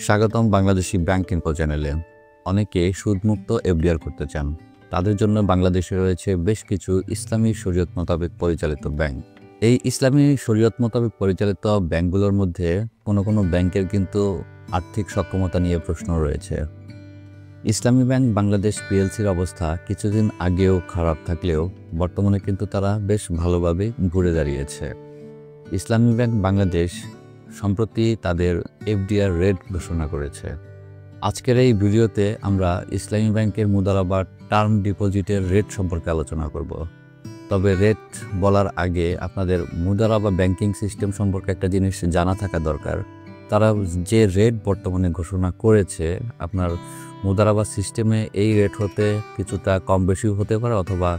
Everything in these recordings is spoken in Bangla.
স্বাগতম বাংলাদেশি ব্যাংক ইনফো চ্যানেলে। অনেকে সুদমুক্ত এফডিআর করতে চান। তাদের জন্য বাংলাদেশে রয়েছে বেশ কিছু ইসলামী শরীয়ত মোতাবেক পরিচালিত ব্যাংক। এই ইসলামী শরীয়ত মোতাবেক পরিচালিত ব্যাংকগুলোর মধ্যে কোনো ব্যাংকের কিন্তু আর্থিক সক্ষমতা নিয়ে প্রশ্ন রয়েছে। ইসলামী ব্যাংক বাংলাদেশ পিএলসির অবস্থা কিছুদিন আগেও খারাপ থাকলেও বর্তমানে কিন্তু তারা বেশ ভালোভাবে ঘুরে দাঁড়িয়েছে। ইসলামী ব্যাংক বাংলাদেশ সম্প্রতি তাদের এফডিআর রেট ঘোষণা করেছে। আজকের এই ভিডিওতে আমরা ইসলামী ব্যাংকের মুদারাবা টার্ম ডিপোজিটের রেট সম্পর্কে আলোচনা করব। তবে রেট বলার আগে আপনাদের মুদারাবা ব্যাংকিং সিস্টেম সম্পর্কে একটা জিনিস জানা থাকা দরকার। তারা যে রেট বর্তমানে ঘোষণা করেছে, আপনার মুদারাবা সিস্টেমে এই রেট হতে কিছুটা কম বেশিও হতে পারে, অথবা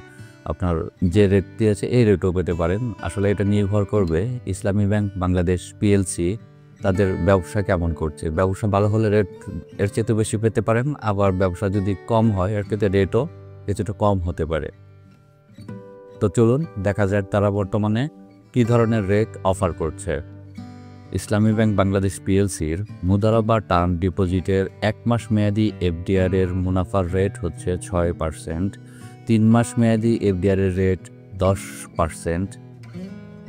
আপনার যে রেট দিয়েছে এই রেটও পেতে পারেন। আসলে এটা নির্ভর করবে ইসলামী ব্যাংক বাংলাদেশ পিএলসি তাদের ব্যবসা কেমন করছে। ব্যবসা ভালো হলে রেট এর চেয়ে বেশি পেতে পারেন, আবার ব্যবসা যদি কম হয় এর ক্ষেত্রে রেটও কিছুটা কম হতে পারে। তো চলুন দেখা যায় তারা বর্তমানে কী ধরনের রেট অফার করছে। ইসলামী ব্যাংক বাংলাদেশ পিএলসির মুদারাবা টার্ম ডিপোজিটের 1 মাস মেয়াদি এফডিআর এর মুনাফার রেট হচ্ছে 6%, 3 মাস মেয়াদি এফডিআর এর রেট 10%,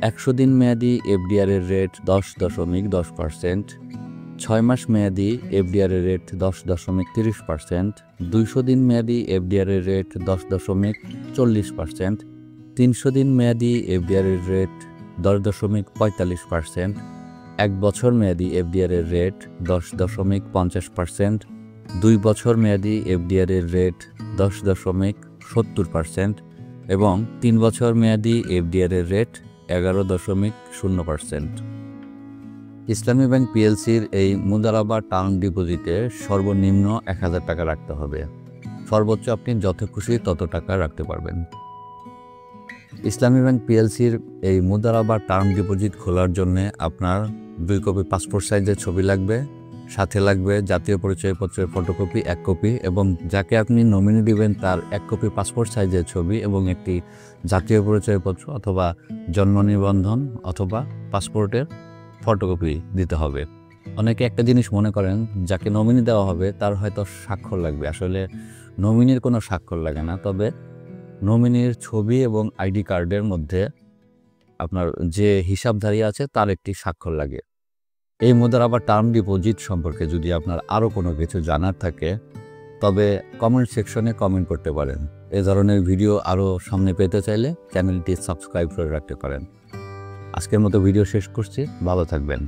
100 দিন মেয়াদি এফডিআর এর রেট 10.10%, 6 মাস মেয়াদি এফডিআর এর রেট 10.30%, 200 দিন মেয়াদি এফডিআর এর রেট 10.40%, 300 দিন মেয়াদি এফডিআর এর রেট 10.45%, 1 বছর মেয়াদি এফডিআর এর রেট 10.50%, 2 বছর মেয়াদি এফডিআর এর রেট 10.70% এবং 3 বছর মেয়াদি এফডিআর এর রেট 11.0%। ইসলামী ব্যাংক পিএলসির এই মুদারাবা টার্ম ডিপোজিটে সর্বনিম্ন 1000 টাকা রাখতে হবে। সর্বোচ্চ আপনি যত খুশি তত টাকা রাখতে পারবেন। ইসলামী ব্যাংক পিএলসির এই মুদারাবা টার্ম ডিপোজিট খোলার জন্য আপনার 2 কপি পাসপোর্ট সাইজের ছবি লাগবে, সাথে লাগবে জাতীয় পরিচয়পত্রের ফটোকপি 1 কপি, এবং যাকে আপনি নমিনি দিবেন তার 1 কপি পাসপোর্ট সাইজের ছবি এবং একটি জাতীয় পরিচয়পত্র অথবা জন্ম নিবন্ধন অথবা পাসপোর্টের ফটোকপি দিতে হবে। অনেকে একটা জিনিস মনে করেন, যাকে নমিনি দেওয়া হবে তার হয়তো স্বাক্ষর লাগবে। আসলে নমিনির কোনো স্বাক্ষর লাগে না, তবে নমিনির ছবি এবং আইডি কার্ডের মধ্যে আপনার যে হিসাবধারী আছে তার একটি স্বাক্ষর লাগে। এই মুদারাবা টার্ম ডিপোজিট সম্পর্কে যদি আপনার আরও কোনো কিছু জানার থাকে তবে কমেন্ট সেকশনে কমেন্ট করতে পারেন। এ ধরনের ভিডিও আরও সামনে পেতে চাইলে চ্যানেলটি সাবস্ক্রাইব করে রাখতে পারেন। আজকের মতো ভিডিও শেষ করছি, ভালো থাকবেন।